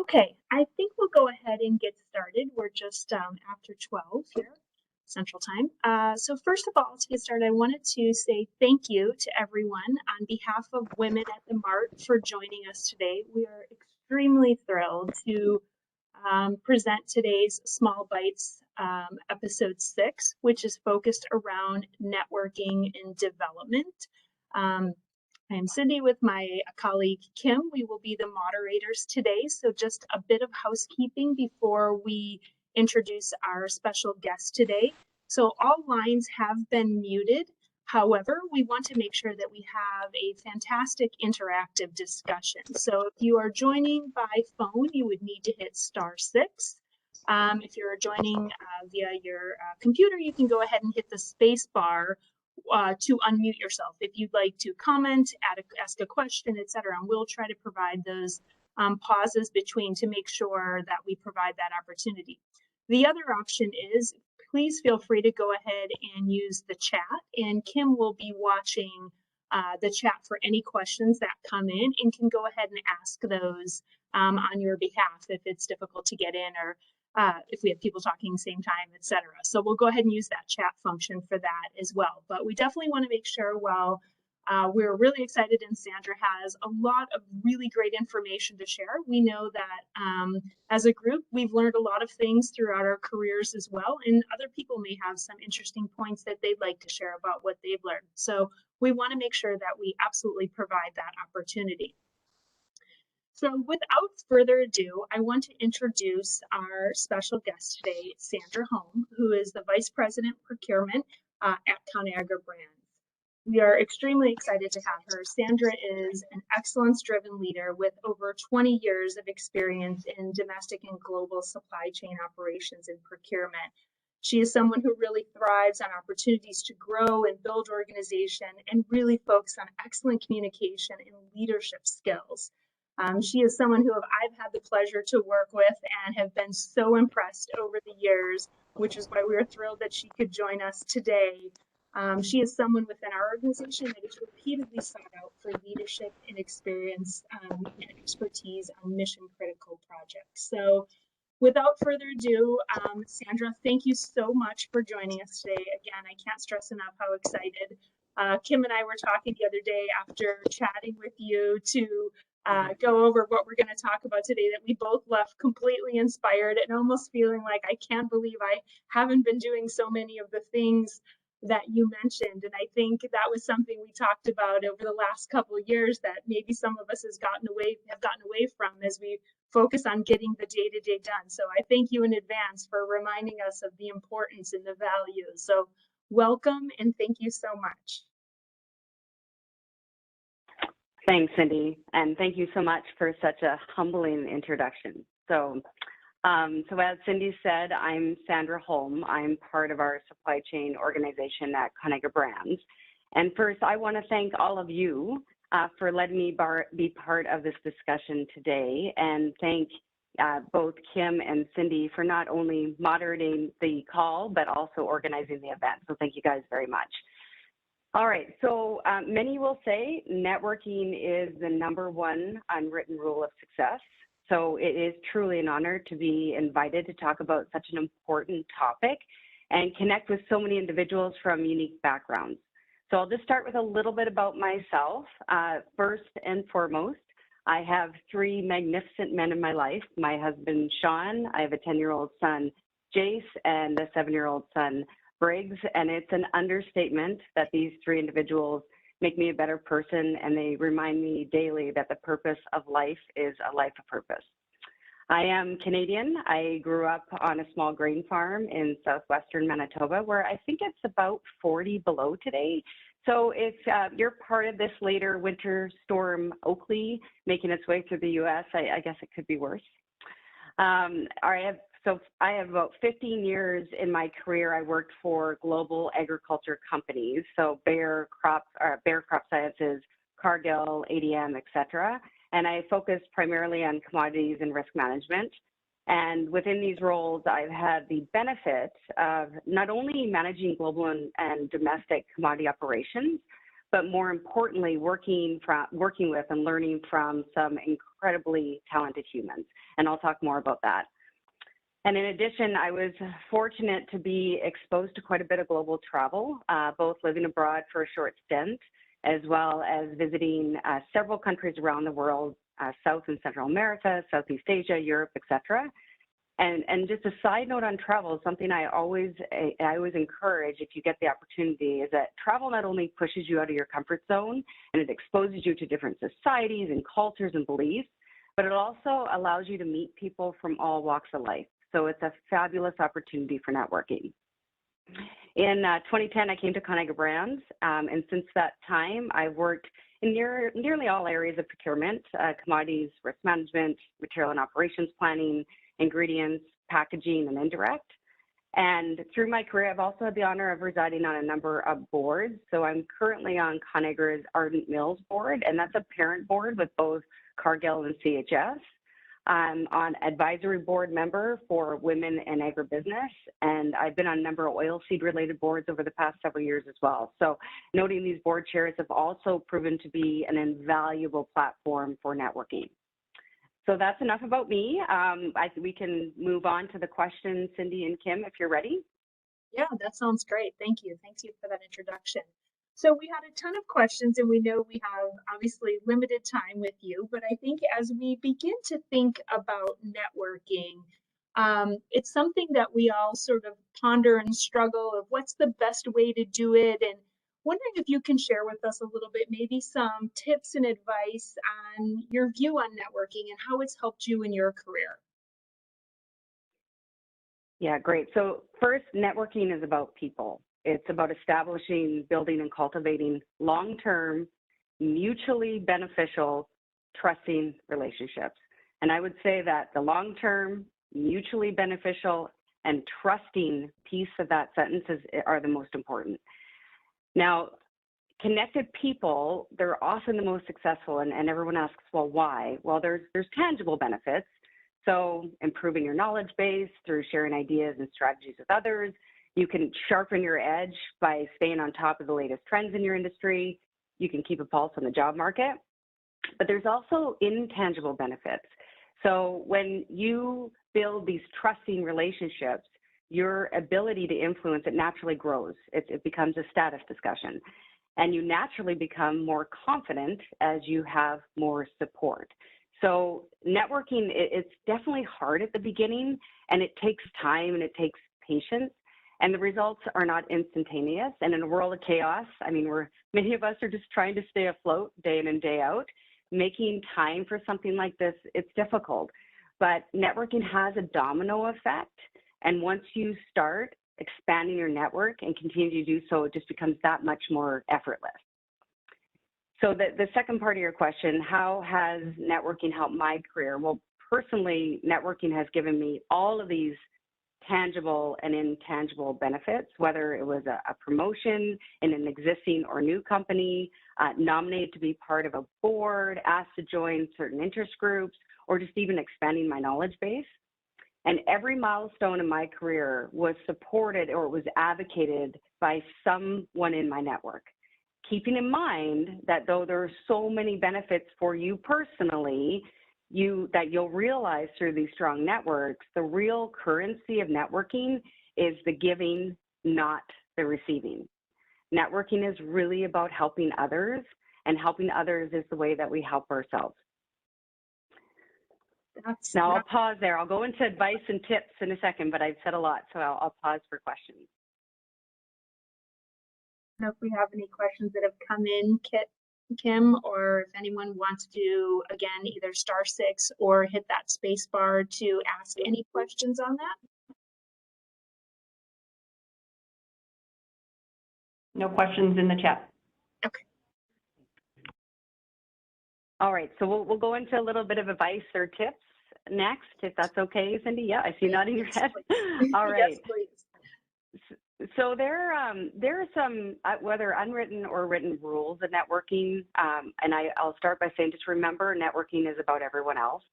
Okay, I think we'll go ahead and get started. We're just after 12 here, Central Time. So first of all, to get started, I wanted to say thank you to everyone on behalf of Women at the Mart for joining us today. We are extremely thrilled to present today's Small Bites episode 6, which is focused around networking and development. I am Cindy with my colleague Kim. We will be the moderators today. So just a bit of housekeeping before we introduce our special guest today. So all lines have been muted. However, we want to make sure that we have a fantastic interactive discussion. So if you are joining by phone, you would need to hit *6. If you're joining via your computer, you can go ahead and hit the space bar to unmute yourself if you'd like to comment, ask a question, etc. And we'll try to provide those pauses between to make sure that we provide that opportunity. The other option is please feel free to go ahead and use the chat, and Kim will be watching the chat for any questions that come in and can go ahead and ask those on your behalf if it's difficult to get in or if we have people talking same time, etc. So we'll go ahead and use that chat function for that as well. But we definitely want to make sure we're really excited and Sandra has a lot of really great information to share. We know that as a group, we've learned a lot of things throughout our careers as well, and other people may have some interesting points that they'd like to share about what they've learned. So we want to make sure that we absolutely provide that opportunity. So without further ado, I want to introduce our special guest today, Sandra Hulm, who is the Vice President Procurement at Conagra Brands. We are extremely excited to have her. Sandra is an excellence-driven leader with over 20 years of experience in domestic and global supply chain operations and procurement. She is someone who really thrives on opportunities to grow and build organization and really focus on excellent communication and leadership skills. She is someone who I've had the pleasure to work with and have been so impressed over the years, which is why we are thrilled that she could join us today. She is someone within our organization that is repeatedly sought out for leadership and experience and expertise on mission critical projects. So without further ado, Sandra, thank you so much for joining us today. Again, I can't stress enough how excited Kim and I were talking the other day after chatting with you to go over what we're going to talk about today, that we both left completely inspired and almost feeling like I can't believe I haven't been doing so many of the things that you mentioned. And I think that was something we talked about over the last couple of years that maybe some of us have gotten away from as we focus on getting the day-to-day done. So I thank you in advance for reminding us of the importance and the value. So welcome and thank you so much. Thanks, Cindy, and thank you so much for such a humbling introduction. So as Cindy said, I'm Sandra Hulm. I'm part of our supply chain organization at Conagra Brands. And first, I want to thank all of you for letting me be part of this discussion today, and thank both Kim and Cindy for not only moderating the call, but also organizing the event. So thank you guys very much. All right, so many will say networking is the #1 unwritten rule of success. So it is truly an honor to be invited to talk about such an important topic and connect with so many individuals from unique backgrounds. So I'll just start with a little bit about myself. First and foremost, I have 3 magnificent men in my life. My husband, Sean, I have a 10-year-old son, Jace, and a 7-year-old son, Briggs, and it's an understatement that these 3 individuals make me a better person, and they remind me daily that the purpose of life is a life of purpose. I am Canadian. I grew up on a small grain farm in southwestern Manitoba, where I think it's about 40 below today. So if you're part of this later winter storm Oakley making its way through the U.S., I guess it could be worse. I have about 15 years in my career. I worked for global agriculture companies, so Bayer Crop Sciences, Cargill, ADM, et cetera. And I focused primarily on commodities and risk management. And within these roles, I've had the benefit of not only managing global and domestic commodity operations, but more importantly, working with and learning from some incredibly talented humans. And I'll talk more about that. And in addition, I was fortunate to be exposed to quite a bit of global travel, both living abroad for a short stint, as well as visiting several countries around the world, South and Central America, Southeast Asia, Europe, etc. And just a side note on travel, something I always encourage if you get the opportunity is that travel not only pushes you out of your comfort zone and it exposes you to different societies and cultures and beliefs, but it also allows you to meet people from all walks of life. So it's a fabulous opportunity for networking. In 2010, I came to Conagra Brands, and since that time, I've worked in nearly all areas of procurement, commodities, risk management, material and operations planning, ingredients, packaging, and indirect. And through my career, I've also had the honor of residing on a number of boards. So I'm currently on Conagra's Ardent Mills board, and that's a parent board with both Cargill and CHS. I'm on advisory board member for Women in Agribusiness, and I've been on a number of oilseed related boards over the past several years as well. So noting these board chairs have also proven to be an invaluable platform for networking. So that's enough about me. We can move on to the questions, Cindy and Kim, if you're ready. Yeah, that sounds great. Thank you. Thank you for that introduction. So we had a ton of questions, and we know we have obviously limited time with you, but I think as we begin to think about networking, it's something that we all sort of ponder and struggle of what's the best way to do it. And wondering if you can share with us a little bit, maybe some tips and advice on your view on networking and how it's helped you in your career. Yeah, great. So first, networking is about people. It's about establishing, building, and cultivating long-term, mutually beneficial, trusting relationships. And I would say that the long-term, mutually beneficial, and trusting piece of that sentence are the most important. Now, connected people, they're often the most successful, and everyone asks, well, why? Well, there's tangible benefits. So improving your knowledge base through sharing ideas and strategies with others. You can sharpen your edge by staying on top of the latest trends in your industry. You can keep a pulse on the job market. But there's also intangible benefits. So when you build these trusting relationships, your ability to influence it naturally grows. It becomes a status discussion. And you naturally become more confident as you have more support. So networking, it's definitely hard at the beginning, and it takes time and it takes patience. And the results are not instantaneous. And in a world of chaos, I mean, many of us are just trying to stay afloat day in and day out. Making time for something like this, it's difficult. But networking has a domino effect. And once you start expanding your network and continue to do so, it just becomes that much more effortless. So the second part of your question, how has networking helped my career? Well, personally, networking has given me all of these tangible and intangible benefits, whether it was a promotion in an existing or new company, nominated to be part of a board, asked to join certain interest groups, or just even expanding my knowledge base. And every milestone in my career was supported or was advocated by someone in my network. Keeping in mind that though there are so many benefits for you personally, that you'll realize through these strong networks, the real currency of networking is the giving, not the receiving. Networking is really about helping others, and helping others is the way that we help ourselves. Now I'll pause there. I'll go into advice and tips in a second, but I've said a lot, so I'll pause for questions. I don't know if we have any questions that have come in, Kim, or if anyone wants to, again, either *6 or hit that space bar to ask any questions on that. No questions in the chat. Okay. All right, so we'll go into a little bit of advice or tips next, if that's okay, Cindy. Yeah, I see you nodding your head. All right. Yes, please. So there are some, whether unwritten or written rules of networking, and I'll start by saying, just remember, networking is about everyone else.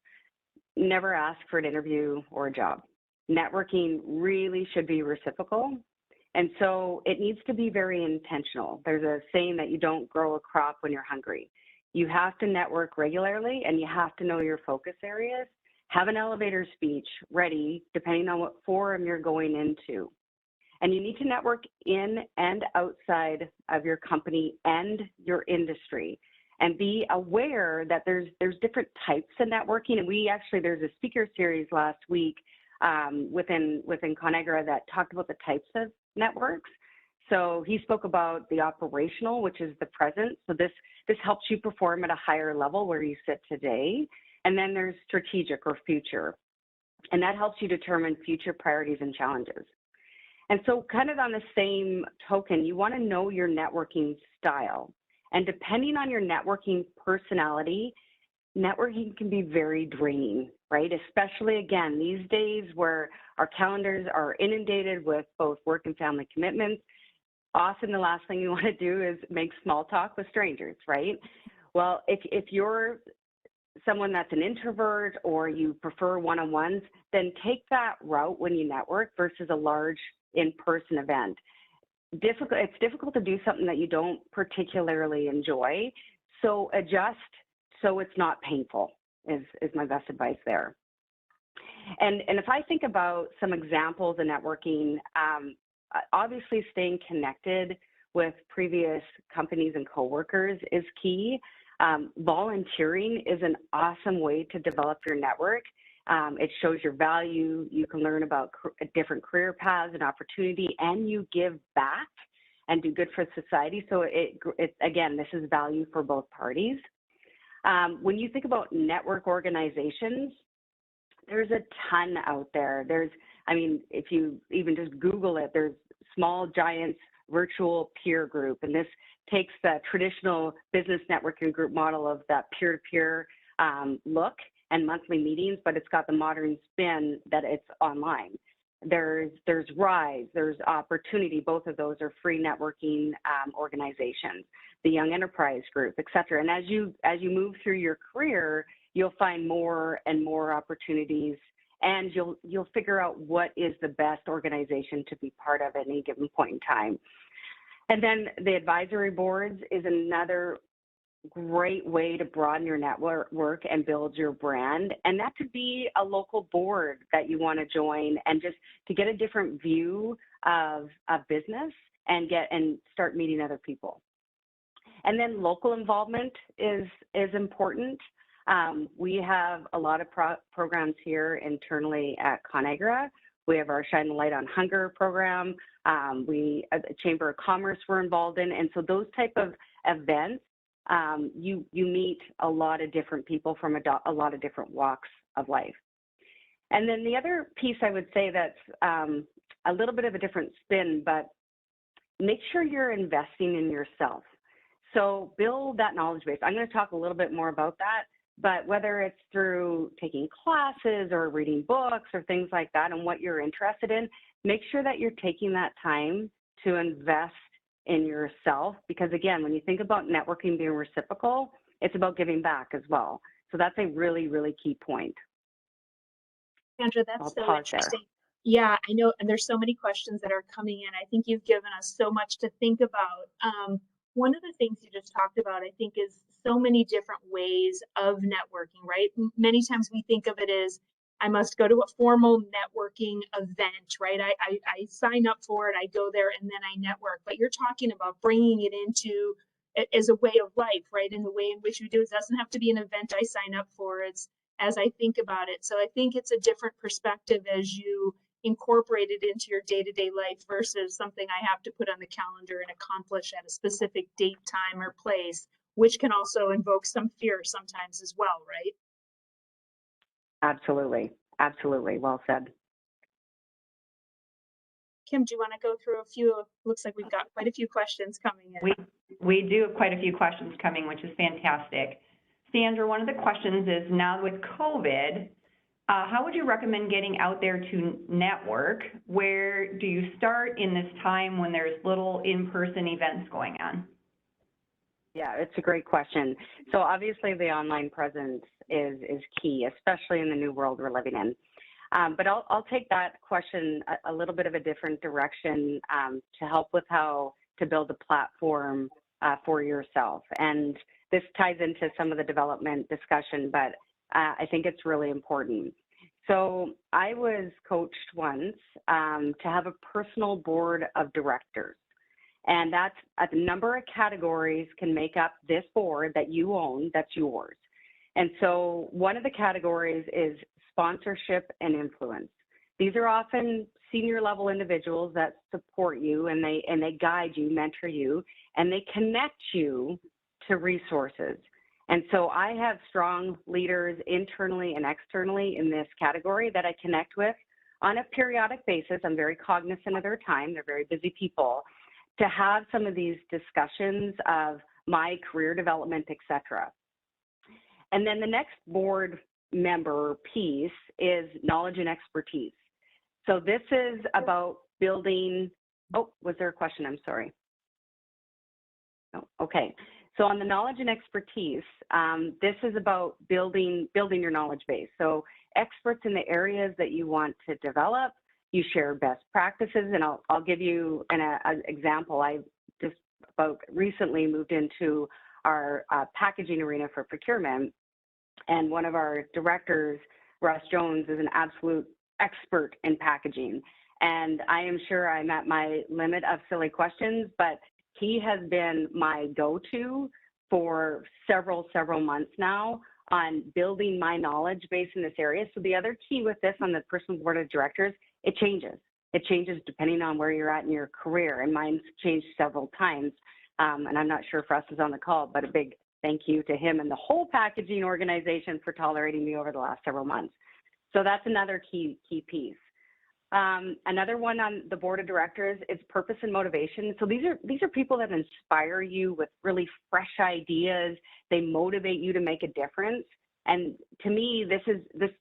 Never ask for an interview or a job. Networking really should be reciprocal. And so it needs to be very intentional. There's a saying that you don't grow a crop when you're hungry. You have to network regularly, and you have to know your focus areas. Have an elevator speech ready, depending on what forum you're going into. And you need to network in and outside of your company and your industry, and be aware that there's different types of networking. And there's a speaker series last week within Conagra that talked about the types of networks. So he spoke about the operational, which is the present. So this helps you perform at a higher level where you sit today. And then there's strategic or future, and that helps you determine future priorities and challenges. And so kind of on the same token, you want to know your networking style. And depending on your networking personality, networking can be very draining, right? Especially, again, these days where our calendars are inundated with both work and family commitments. Often the last thing you want to do is make small talk with strangers, right? Well, if you're someone that's an introvert or you prefer one-on-ones, then take that route when you network versus a large in-person event. It's difficult to do something that you don't particularly enjoy, so adjust so it's not painful is my best advice there. And if I think about some examples of networking, obviously staying connected with previous companies and coworkers is key. Volunteering is an awesome way to develop your network. It shows your value. You can learn about different career paths and opportunity, and you give back and do good for society. So again, this is value for both parties. When you think about network organizations, there's a ton out there. If you even just Google it, there's Small Giants Virtual Peer Group, and this takes the traditional business networking group model of that peer-to-peer look and monthly meetings, but it's got the modern spin that it's online. There's Rise, there's Opportunity. Both of those are free networking organizations. The Young Enterprise Group, et cetera. And as you move through your career, you'll find more and more opportunities, and you'll figure out what is the best organization to be part of at any given point in time. And then the advisory boards is another great way to broaden your network and build your brand. And that could be a local board that you want to join, and just to get a different view of business and start meeting other people. And then local involvement is important. We have a lot of programs here internally at Conagra. We have our Shine the Light on Hunger program. The Chamber of Commerce we're involved in. And so those type of events, you meet a lot of different people from a lot of different walks of life. And then the other piece I would say that's a little bit of a different spin, but make sure you're investing in yourself. So build that knowledge base. I'm going to talk a little bit more about that, but whether it's through taking classes or reading books or things like that and what you're interested in, make sure that you're taking that time to invest in yourself, because again, when you think about networking being reciprocal, it's about giving back as well. So that's a really, really key point. Sandra, that's so interesting. Yeah, I know, and there's so many questions that are coming in. I think you've given us so much to think about. One of the things you just talked about, I think, is so many different ways of networking, right? Many times we think of it as, I must go to a formal networking event, right? I sign up for it, I go there, and then I network. But you're talking about bringing it into as a way of life, right? And the way in which you do it doesn't have to be an event I sign up for. It's as I think about it. So I think it's a different perspective as you incorporate it into your day-to-day life versus something I have to put on the calendar and accomplish at a specific date, time, or place, which can also invoke some fear sometimes as well, right? Absolutely. Absolutely. Well said. Kim, do you want to go through a few? Looks like we've got quite a few questions coming in. We do have quite a few questions coming, which is fantastic. Sandra, one of the questions is, now with COVID, how would you recommend getting out there to network? Where do you start in this time when there's little in-person events going on? Yeah, it's a great question. So obviously the online presence is key, especially in the new world we're living in. But I'll take that question a little bit of a different direction to help with how to build a platform for yourself. And this ties into some of the development discussion, but I think it's really important. So I was coached once to have a personal board of directors. And that's a number of categories can make up this board that you own, that's yours. And so one of the categories is sponsorship and influence. These are often senior level individuals that support you and they guide you, mentor you, and they connect you to resources. And so I have strong leaders internally and externally in this category that I connect with on a periodic basis. I'm very cognizant of their time. They're very busy people, to have some of these discussions of my career development, et cetera. And then the next board member piece is knowledge and expertise. So this is about building, oh, was there a question? I'm sorry. Oh, okay. So on the knowledge and expertise, this is about building your knowledge base. So experts in the areas that you want to develop, you share best practices, and I'll give you an example. I just about recently moved into our packaging arena for procurement, and one of our directors, Russ Jones, is an absolute expert in packaging. And I am sure I'm at my limit of silly questions, but he has been my go-to for several months now on building my knowledge base in this area. So the other key with this on the personal board of directors, it changes. It changes depending on where you're at in your career, and mine's changed several times. And I'm not sure if Russ is on the call, but a big thank you to him and the whole packaging organization for tolerating me over the last several months. So that's another key piece. Another one on the board of directors is purpose and motivation. So these are people that inspire you with really fresh ideas. They motivate you to make a difference. And to me,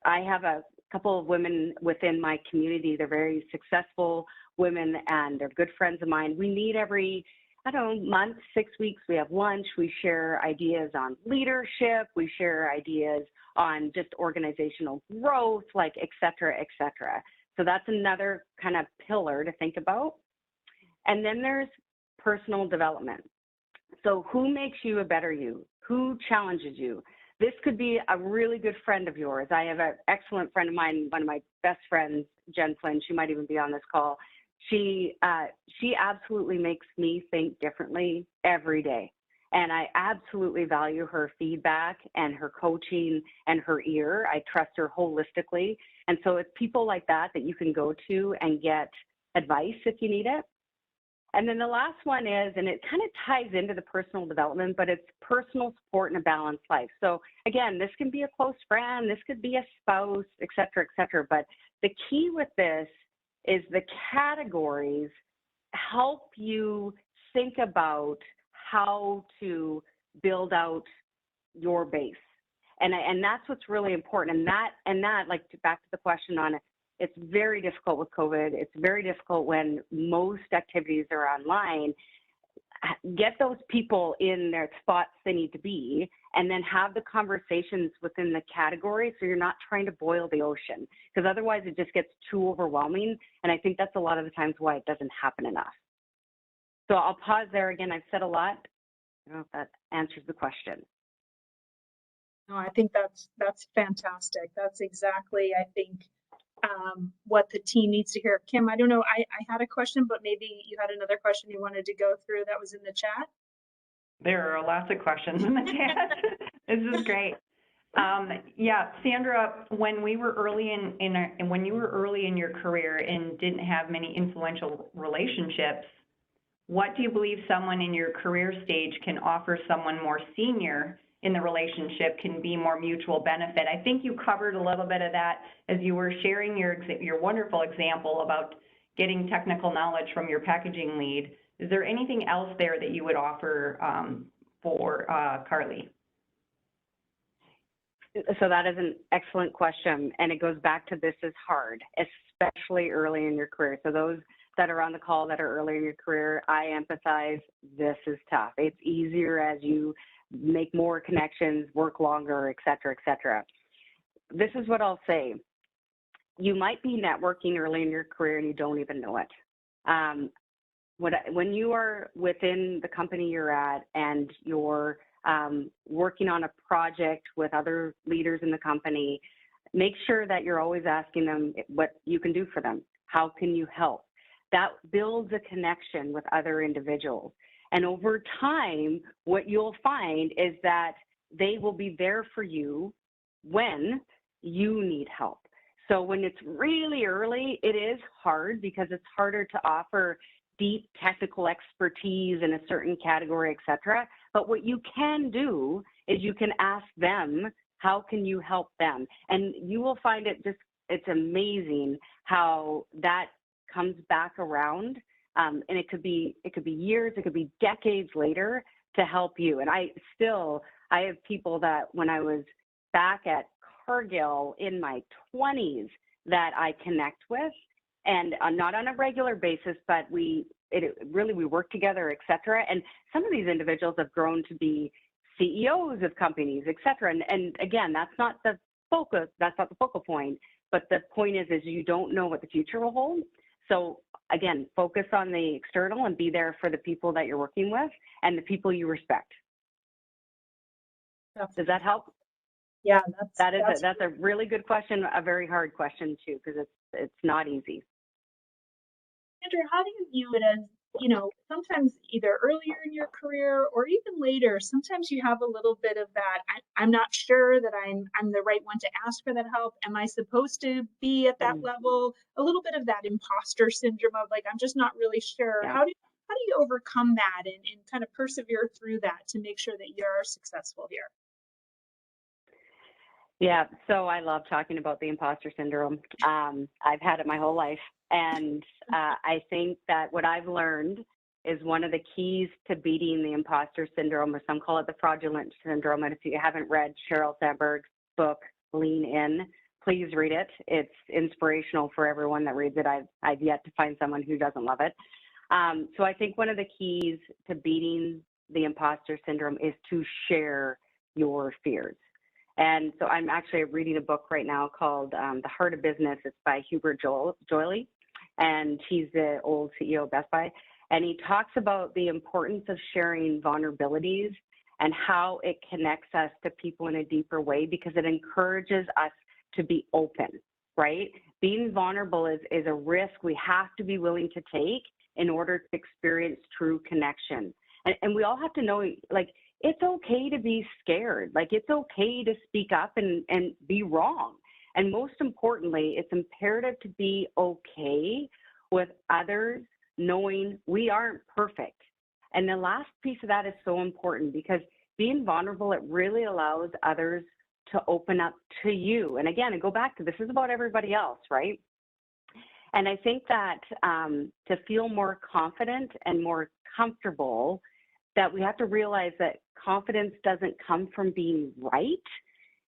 I have a couple of women within my community. They're very successful women and they're good friends of mine. We meet every, I don't know, month, 6 weeks. We have lunch. We share ideas on leadership. We share ideas on just organizational growth, like et cetera, et cetera. So that's another kind of pillar to think about. And then there's personal development. So who makes you a better you? Who challenges you? This could be a really good friend of yours. I have an excellent friend of mine, one of my best friends, Jen Flynn. She might even be on this call. She absolutely makes me think differently every day. And I absolutely value her feedback and her coaching and her ear. I trust her holistically. And so it's people like that that you can go to and get advice if you need it. And then the last one is, and it kind of ties into the personal development, but it's personal support and a balanced life. So again, this can be a close friend, this could be a spouse, et cetera, et cetera. But the key with this is the categories help you think about how to build out your base. And that's what's really important. And that, like, back to the question on it, it's very difficult with COVID. It's very difficult when most activities are online. Get those people in their spots they need to be, and then have the conversations within the category so you're not trying to boil the ocean, because otherwise it just gets too overwhelming. And I think that's a lot of the times why it doesn't happen enough. So I'll pause there. Again, I've said a lot. I don't know if that answers the question. No, I think that's fantastic. That's exactly, I think, what the team needs to hear. Kim, I don't know, I had a question, but maybe you had another question you wanted to go through that was in the chat? There are lots of questions in the chat. This is great. Yeah, Sandra, when we were early when you were early in your career and didn't have many influential relationships, what do you believe someone in your career stage can offer someone more senior in the relationship can be more mutual benefit? I think you covered a little bit of that as you were sharing your wonderful example about getting technical knowledge from your packaging lead. Is there anything else there that you would offer for Carly? So that is an excellent question, and it goes back to this is hard, especially early in your career. So those that are on the call that are early in your career, I empathize, this is tough. It's easier as you make more connections, work longer, et cetera, et cetera. This is what I'll say. you might be networking early in your career and you don't even know it. When you are within the company you're at and you're working on a project with other leaders in the company, make sure that you're always asking them what you can do for them. How can you help? That builds a connection with other individuals. And over time, what you'll find is that they will be there for you when you need help. So when it's really early, it is hard because it's harder to offer deep technical expertise in a certain category, et cetera. But what you can do is you can ask them, how can you help them? And you will find it's amazing how that comes back around. And it could be years, it could be decades later to help you. And I have people that when I was back at Cargill in my 20s that I connect with, and not on a regular basis, but we work together, et cetera. And some of these individuals have grown to be CEOs of companies, et cetera. And again, that's not the focal point, but the point is you don't know what the future will hold. So again, focus on the external and be there for the people that you're working with and the people you respect. Does that help? Yeah, that's a really good question, a very hard question too, because it's not easy. Sandra, how do you view it as, sometimes either earlier in your career or even later, sometimes you have a little bit of that, I'm not sure that I'm the right one to ask for that help. Am I supposed to be at that level? A little bit of that imposter syndrome of like, I'm just not really sure. Yeah. How do you overcome that and kind of persevere through that to make sure that you're successful here? Yeah, so I love talking about the imposter syndrome. I've had it my whole life. And I think that what I've learned is one of the keys to beating the imposter syndrome, or some call it the fraudulent syndrome. And if you haven't read Sheryl Sandberg's book, Lean In, please read it. It's inspirational for everyone that reads it. I've yet to find someone who doesn't love it. So I think one of the keys to beating the imposter syndrome is to share your fears. And so I'm actually reading a book right now called The Heart of Business. It's by Hubert Joyle, and he's the old CEO of Best Buy. And he talks about the importance of sharing vulnerabilities and how it connects us to people in a deeper way, because it encourages us to be open, right? Being vulnerable is a risk we have to be willing to take in order to experience true connection. And we all have to know, like, it's okay to be scared. Like, it's okay to speak up and be wrong. And most importantly, it's imperative to be okay with others knowing we aren't perfect. And the last piece of that is so important, because being vulnerable, it really allows others to open up to you. And again, and go back to, this is about everybody else, right? And I think that to feel more confident and more comfortable, that we have to realize that confidence doesn't come from being right.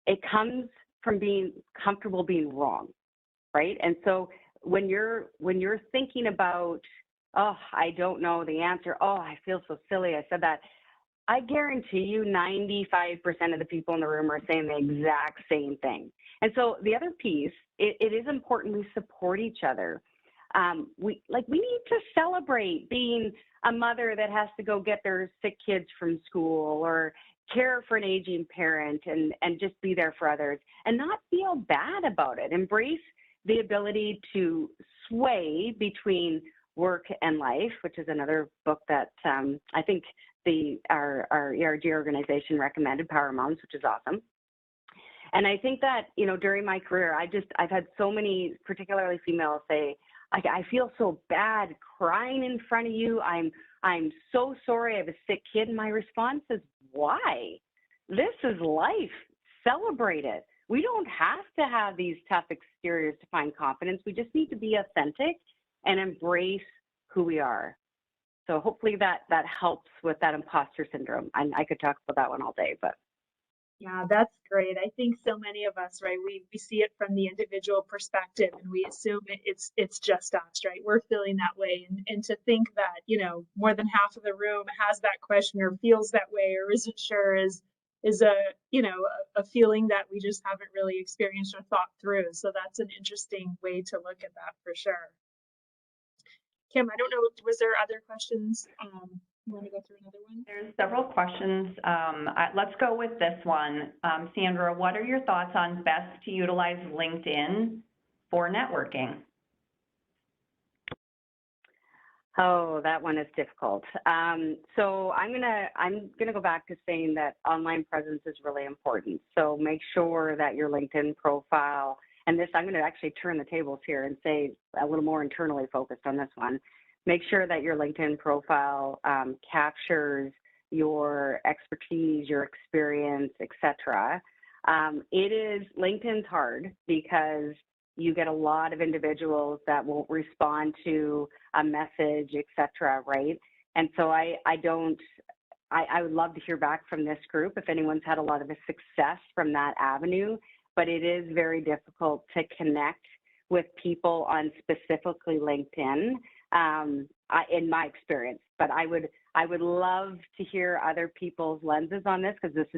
It comes from being comfortable being wrong, right? And so when you're thinking about, oh, I don't know the answer, oh, I feel so silly, I said that, I guarantee you 95% of the people in the room are saying the exact same thing. And so the other piece, it is important we support each other. We need to celebrate being a mother that has to go get their sick kids from school, or care for an aging parent, and just be there for others and not feel bad about it. Embrace the ability to sway between work and life, which is another book that I think our ERG organization recommended, Power Moms, which is awesome. And I think that, during my career, I've had so many, particularly females, say, I feel so bad crying in front of you. I'm so sorry I have a sick kid. And my response is, why? This is life. Celebrate it. We don't have to have these tough exteriors to find confidence. We just need to be authentic and embrace who we are. So hopefully that helps with that imposter syndrome. And I could talk about that one all day, but. Yeah, that's great. I think so many of us, right, we see it from the individual perspective, and we assume it's just us, right? We're feeling that way. And to think that, more than half of the room has that question or feels that way or isn't sure is is a, a feeling that we just haven't really experienced or thought through. So that's an interesting way to look at that for sure. Kim, I don't know, was there other questions? You want to go through another one? There's several questions. Let's go with this one. Sandra, what are your thoughts on best to utilize LinkedIn for networking? Oh, that one is difficult. So I'm gonna go back to saying that online presence is really important. So make sure that your LinkedIn profile, and this, I'm gonna actually turn the tables here and say a little more internally focused on this one. Make sure that your LinkedIn profile captures your expertise, your experience, etc. LinkedIn's hard because you get a lot of individuals that won't respond to a message, etc., right? And so I would love to hear back from this group if anyone's had a lot of success from that avenue, but it is very difficult to connect with people on specifically LinkedIn, in my experience. But I would love to hear other people's lenses on this, because this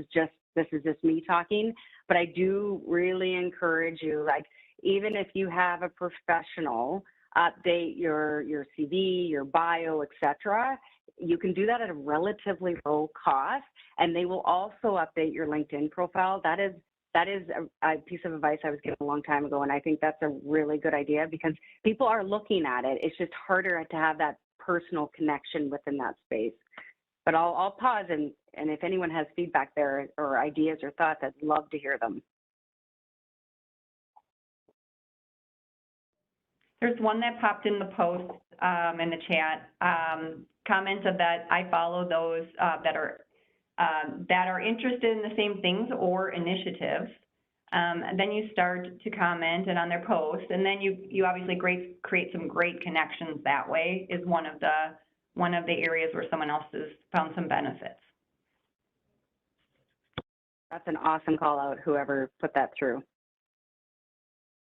is just me talking. But I do really encourage you, like, even if you have a professional update your CV, your bio, etc., you can do that at a relatively low cost, and they will also update your LinkedIn profile. That is a piece of advice I was given a long time ago, and I think that's a really good idea because people are looking at it. It's just harder to have that personal connection within that space. But I'll pause, and if anyone has feedback there or ideas or thoughts, I'd love to hear them. There's one that popped in the post in the chat, commented that I follow those that are interested in the same things or initiatives. And then you start to comment and on their post, and then you obviously create some great connections that way. Is one of the areas where someone else has found some benefits. That's an awesome call out, whoever put that through.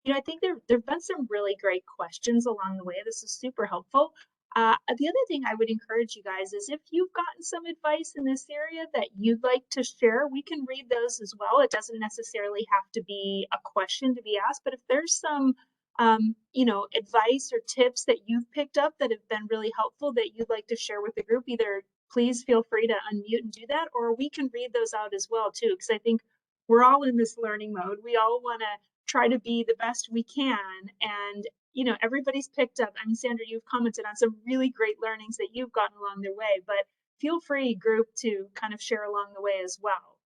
I think there've been some really great questions along the way. This is super helpful. The other thing I would encourage you guys is if you've gotten some advice in this area that you'd like to share, we can read those as well. It doesn't necessarily have to be a question to be asked, but if there's some, advice or tips that you've picked up that have been really helpful that you'd like to share with the group, either please feel free to unmute and do that, or we can read those out as well too, because I think we're all in this learning mode. We all want to try to be the best we can, and everybody's picked up. I mean, Sandra, you've commented on some really great learnings that you've gotten along the way, but feel free, group, to kind of share along the way as well.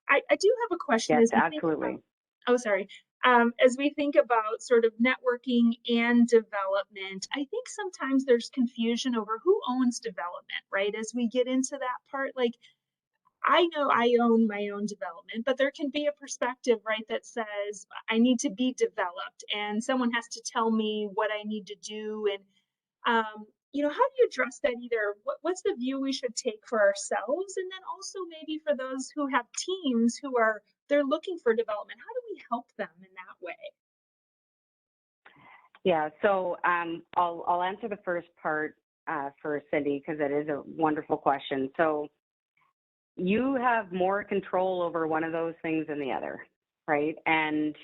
I do have a question. Yes, absolutely. As we think about sort of networking and development, I think sometimes there's confusion over who owns development, right? As we get into that part, like, I know I own my own development, but there can be a perspective, right, that says I need to be developed and someone has to tell me what I need to do. And, how do you address that? Either what's the view we should take for ourselves? And then also maybe for those who have teams they're looking for development, how do we help them in that way? Yeah, so I'll answer the first part first, Cindy, because it is a wonderful question. So you have more control over one of those things than the other, right? And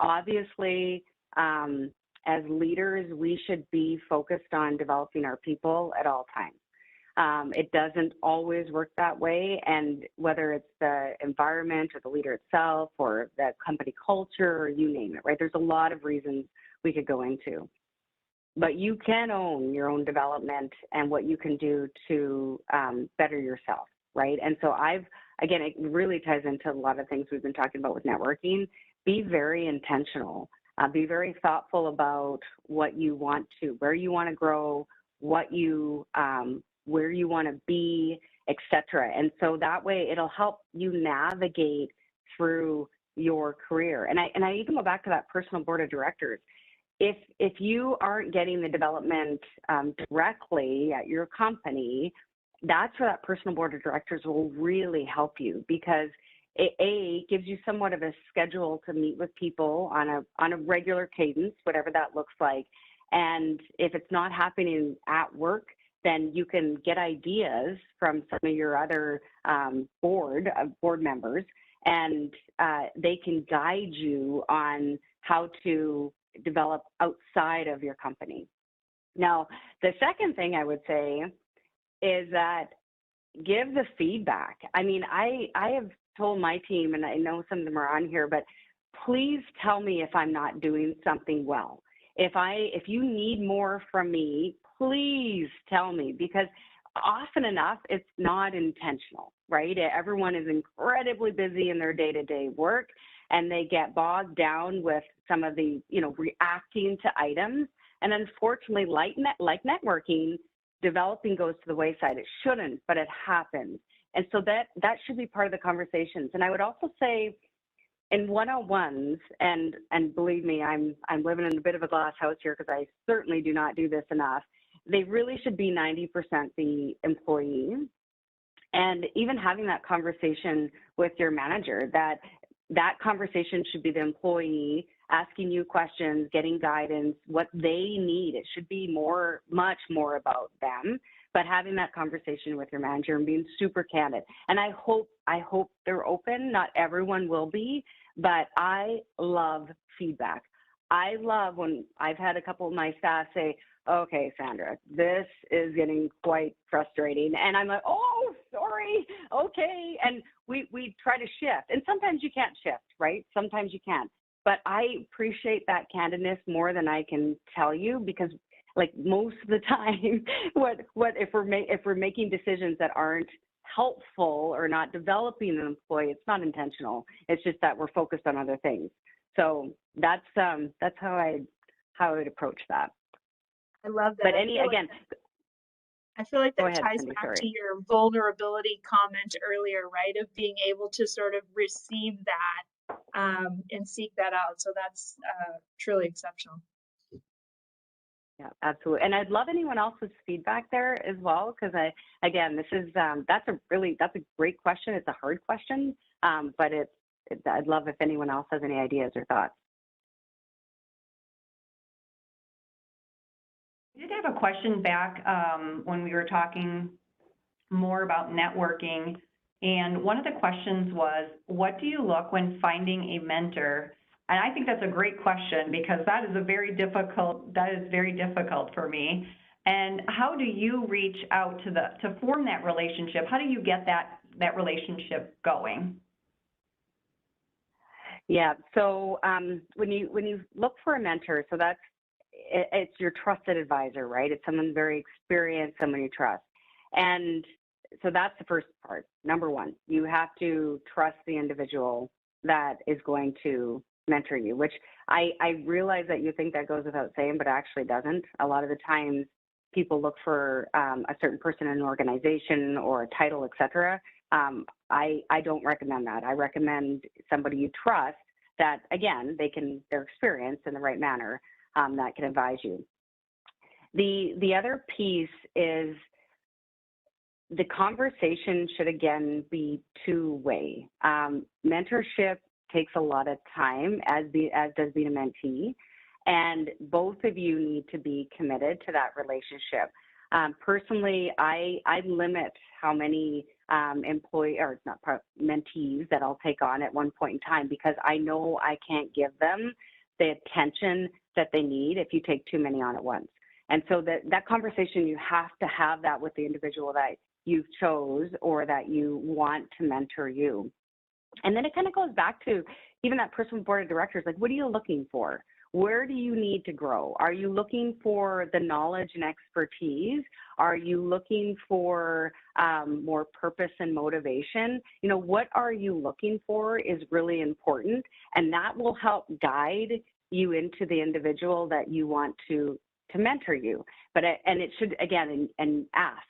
obviously, as leaders, we should be focused on developing our people at all times. It doesn't always work that way, and whether it's the environment or the leader itself or the company culture or you name it, right? There's a lot of reasons we could go into. But you can own your own development and what you can do to better yourself. Right. And so again, it really ties into a lot of things we've been talking about with networking. Be very intentional, be very thoughtful about what you want to, where you want to grow, where you want to be, etc. And so that way it'll help you navigate through your career. And I even go back to that personal board of directors. If you aren't getting the development directly at your company, that's where that personal board of directors will really help you, because it gives you somewhat of a schedule to meet with people on a regular cadence, whatever that looks like. And if it's not happening at work, then you can get ideas from some of your other board members, and they can guide you on how to develop outside of your company. Now, the second thing I would say is that give the feedback. I mean, I have told my team, and I know some of them are on here, but please tell me if I'm not doing something well. If you need more from me, please tell me, because often enough, it's not intentional, right? Everyone is incredibly busy in their day-to-day work, and they get bogged down with some of the, reacting to items. And unfortunately, like networking, developing goes to the wayside. It shouldn't, but it happens. And so that should be part of the conversations. And I would also say in one-on-ones, and believe me, I'm living in a bit of a glass house here because I certainly do not do this enough. They really should be 90% the employee. And even having that conversation with your manager, that conversation should be the employee asking you questions, getting guidance, what they need. It should be much more about them, but having that conversation with your manager and being super candid. And I hope they're open. Not everyone will be, but I love feedback. I love when I've had a couple of my staff say, okay, Sandra, this is getting quite frustrating. And I'm like, oh, sorry, okay. And we try to shift. And sometimes you can't shift, right? Sometimes you can't. But I appreciate that candidness more than I can tell you, because like most of the time, if we're making decisions that aren't helpful or not developing an employee, it's not intentional. It's just that we're focused on other things. So that's how I would approach that. I love that. But I feel like that ahead, ties Cindy, back sorry. to your vulnerability comment earlier, right? Of being able to sort of receive that and seek that out. So that's truly exceptional. Yeah, absolutely. And I'd love anyone else's feedback there as well, because that's a great question. It's a hard question, but I'd love if anyone else has any ideas or thoughts. We did have a question back when we were talking more about networking, and one of the questions was, what do you look when finding a mentor? And I think that's a great question, because that is very difficult for me. And how do you reach out to form that relationship? How do you get that relationship going? Yeah, so when you look for a mentor, so it's your trusted advisor, right? It's someone very experienced, someone you trust. And so that's the first part. Number one, you have to trust the individual that is going to mentor you, which I realize that you think that goes without saying, but actually doesn't. A lot of the times people look for a certain person in an organization or a title, et cetera. I don't recommend that. I recommend somebody you trust that, again, they're experienced in the right manner, that can advise you. The other piece is the conversation should, again, be two-way. Mentorship takes a lot of time, as does being a mentee, and both of you need to be committed to that relationship. Personally, I limit how many mentees that I'll take on at one point in time, because I know I can't give them the attention that they need if you take too many on at once. And so that conversation, you have to have that with the individual that you chose or that you want to mentor you. And then it kind of goes back to even that person with board of directors, like, what are you looking for? Where do you need to grow? Are you looking for the knowledge and expertise? Are you looking for more purpose and motivation? What are you looking for is really important, and that will help guide you into the individual that you want to mentor you. And it should, again, and ask,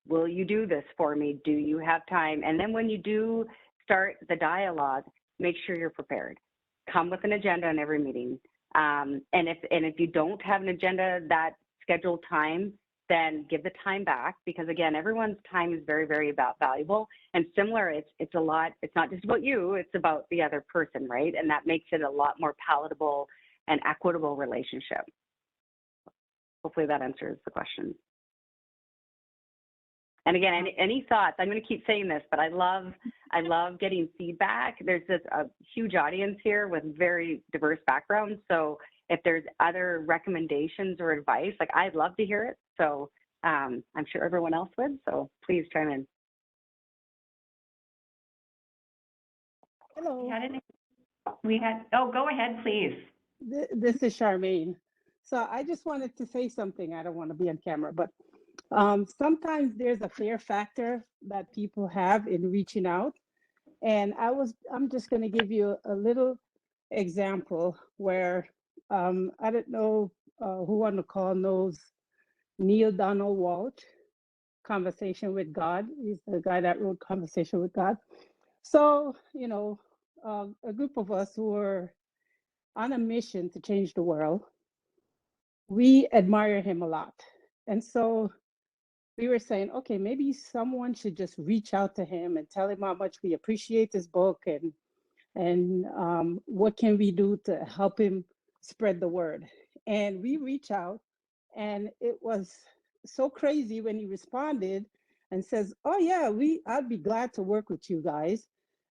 will you do this for me? Do you have time? And then when you do start the dialogue, make sure you're prepared. Come with an agenda in every meeting. And if you don't have an agenda that scheduled time, then give the time back, because again, everyone's time is very, very valuable. And similar, it's a lot, it's not just about you, it's about the other person, right? And that makes it a lot more palatable and equitable relationship. Hopefully that answers the question. And again, any thoughts? I'm going to keep saying this, but I love getting feedback. There's just a huge audience here with very diverse backgrounds. So if there's other recommendations or advice, like I'd love to hear it. So I'm sure everyone else would. So please chime in. Hello, Oh, go ahead, please. this is Charmaine. So I just wanted to say something. I don't want to be on camera, but sometimes there's a fear factor that people have in reaching out. And I'm just going to give you a little example where I don't know who on the call knows Neil Donald Walsh, Conversation with God. He's the guy that wrote Conversation with God. So, a group of us who were on a mission to change the world, we admire him a lot. And so we were saying, okay, maybe someone should just reach out to him and tell him how much we appreciate his book and what can we do to help him spread the word. And we reach out, and it was so crazy when he responded and says, oh yeah, I'd be glad to work with you guys.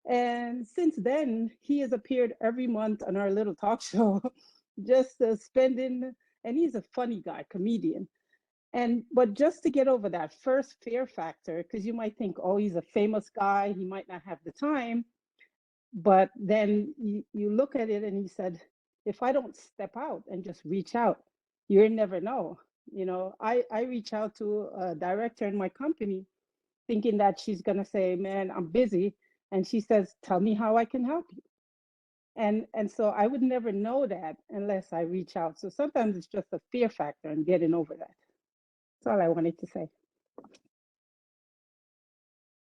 And since then, he has appeared every month on our little talk show, just spending, and he's a funny guy, comedian. But just to get over that first fear factor, because you might think, oh, he's a famous guy, he might not have the time. But then you look at it and he said, if I don't step out and just reach out, you'll never know. I reach out to a director in my company thinking that she's going to say, man, I'm busy. And she says, tell me how I can help you. And so I would never know that unless I reach out. So sometimes it's just a fear factor and getting over that. That's all I wanted to say.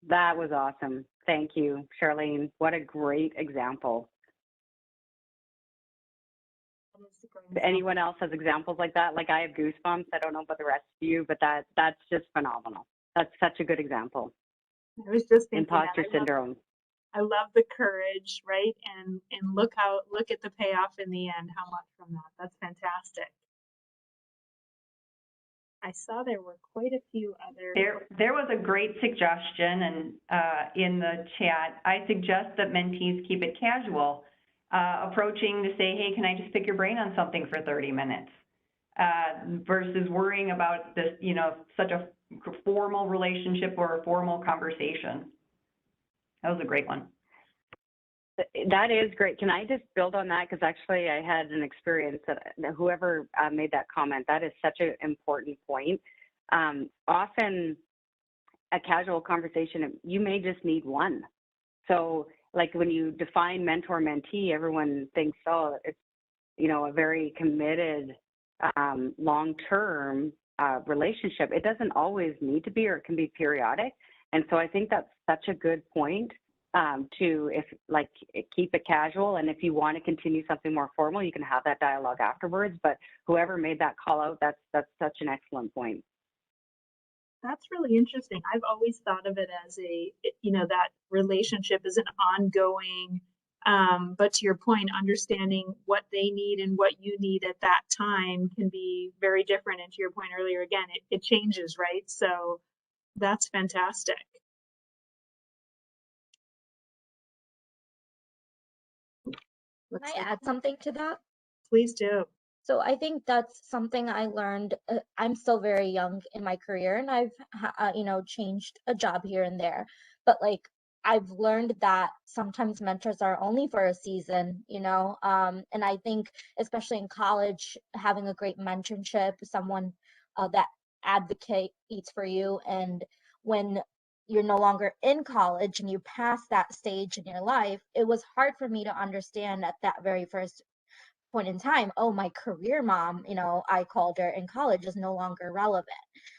That was awesome. Thank you, Charlene. What a great example. If anyone else has examples like that, like I have goosebumps. I don't know about the rest of you, but that's just phenomenal. That's such a good example. I was just thinking Imposter syndrome. I love the courage, right? And look at the payoff in the end, how much from that. That's fantastic. I saw there were quite a few other. There was a great suggestion and in the chat. I suggest that mentees keep it casual, approaching to say, hey, can I just pick your brain on something for 30 minutes? Versus worrying about this, such a formal relationship or a formal conversation. That was a great one. That is great. Can I just build on that? Because actually I had an experience that whoever made that comment, that is such an important point. Often a casual conversation, you may just need one. So like when you define mentor-mentee, everyone thinks, oh, it's, a very committed long-term relationship. It doesn't always need to be, or it can be periodic. And so I think that's such a good point. To keep it casual, and if you want to continue something more formal, you can have that dialogue afterwards. But whoever made that call out, that's such an excellent point. That's really interesting. I've always thought of it as that relationship is an ongoing, but to your point, understanding what they need and what you need at that time can be very different. And to your point earlier, again, it changes, right? So that's fantastic. Can I add something to that? Please do. So I think that's something I learned. I'm still very young in my career, and I've changed a job here and there. But like I've learned that sometimes mentors are only for a season, and I think especially in college, having a great mentorship, someone that advocates for you, and when you're no longer in college and you pass that stage in your life, it was hard for me to understand at that very first point in time, oh, my career mom, I called her in college, is no longer relevant.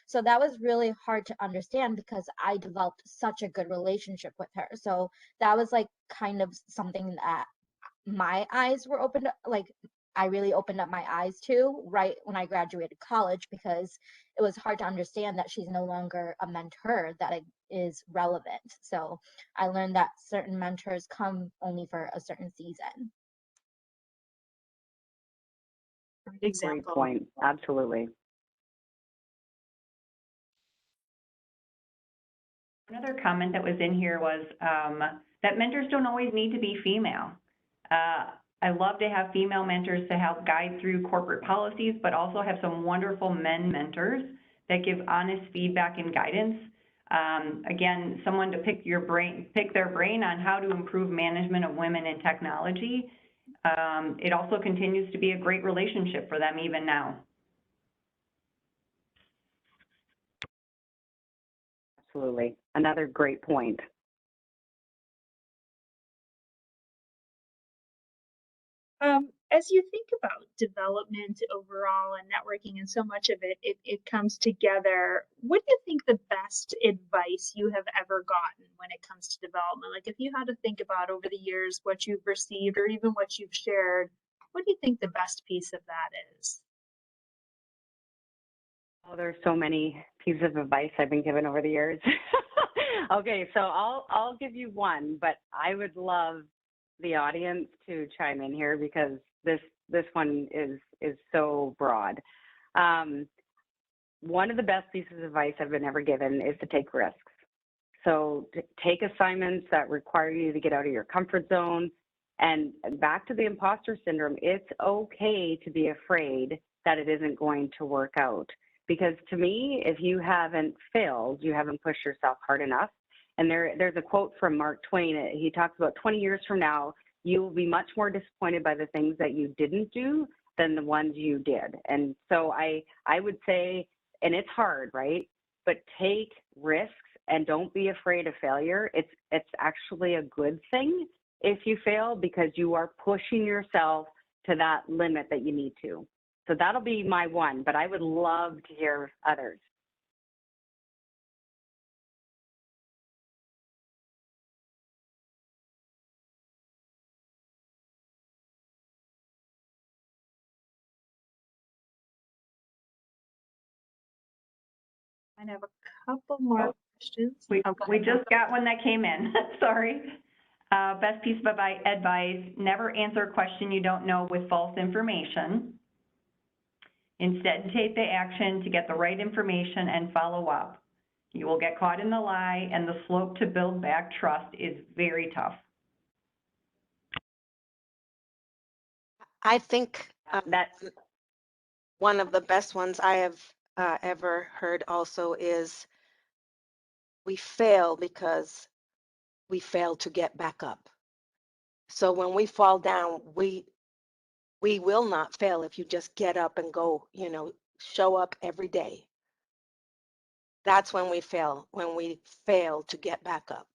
So that was really hard to understand because I developed such a good relationship with her. So that was like kind of something that my eyes were opened, like I really opened up my eyes to right when I graduated college, because it was hard to understand that she's no longer a mentor that is relevant. So I learned that certain mentors come only for a certain season. Great example. Great point. Absolutely. Another comment that was in here was that mentors don't always need to be female. I love to have female mentors to help guide through corporate policies, but also have some wonderful men mentors that give honest feedback and guidance. Again, someone to pick their brain on how to improve management of women in technology. It also continues to be a great relationship for them even now. Absolutely. Another great point. As you think about development overall and networking and so much of it, it comes together, what do you think the best advice you have ever gotten when it comes to development? Like if you had to think about over the years what you've received or even what you've shared, what do you think the best piece of that is? Oh, there's so many pieces of advice I've been given over the years. Okay, so I'll give you one, but I would love the audience to chime in here because this one is so broad. One of the best pieces of advice I've been ever given is to take risks. So to take assignments that require you to get out of your comfort zone. And back to the imposter syndrome, it's okay to be afraid that it isn't going to work out. Because to me, if you haven't failed, you haven't pushed yourself hard enough. And there's a quote from Mark Twain. He talks about 20 years from now, you will be much more disappointed by the things that you didn't do than the ones you did. And so I would say, and it's hard, right? But take risks and don't be afraid of failure. It's actually a good thing if you fail because you are pushing yourself to that limit that you need to. So that'll be my one, but I would love to hear others. I have a couple more questions. We Okay. just got one that came in. Sorry. Best piece of advice, never answer a question you don't know with false information. Instead, take the action to get the right information and follow up. You will get caught in the lie, and the slope to build back trust is very tough. I think That's one of the best ones I have ever heard also is we fail because we fail to get back up. So when we fall down, we will not fail if you just get up and go, show up every day. That's when we fail to get back up.